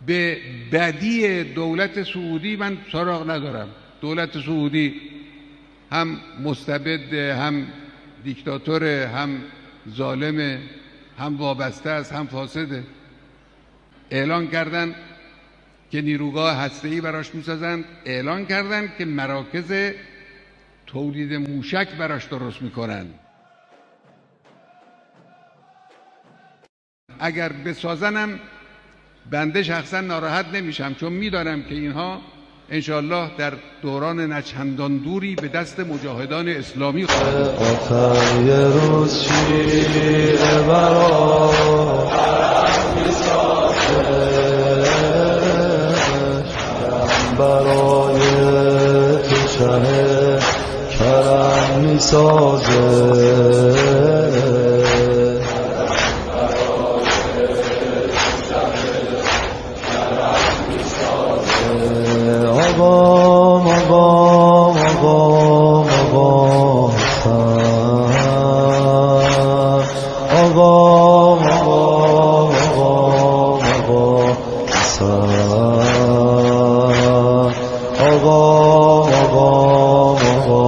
به بدی دولت سعودی من سراغ ندارم. دولت سعودی هم مستبد، هم دیکتاتور، هم ظالم، هم وابسته است، هم فاسده. اعلان کردن که نیروگاه هسته‌ای براش میسازند، اعلان کردن که مراکز تولید موشک براش درست میکنن. اگر بسازنم بنده شخصا ناراحت نمیشم، چون میدانم که اینها انشاءالله در دوران نچندان دوری به دست مجاهدان اسلامی خواهد آخر یه روز شیعه برای تو شه کرم میسازه. آقام آقام آقام آقام آقام آقام آقام آقام آقام آقام آقام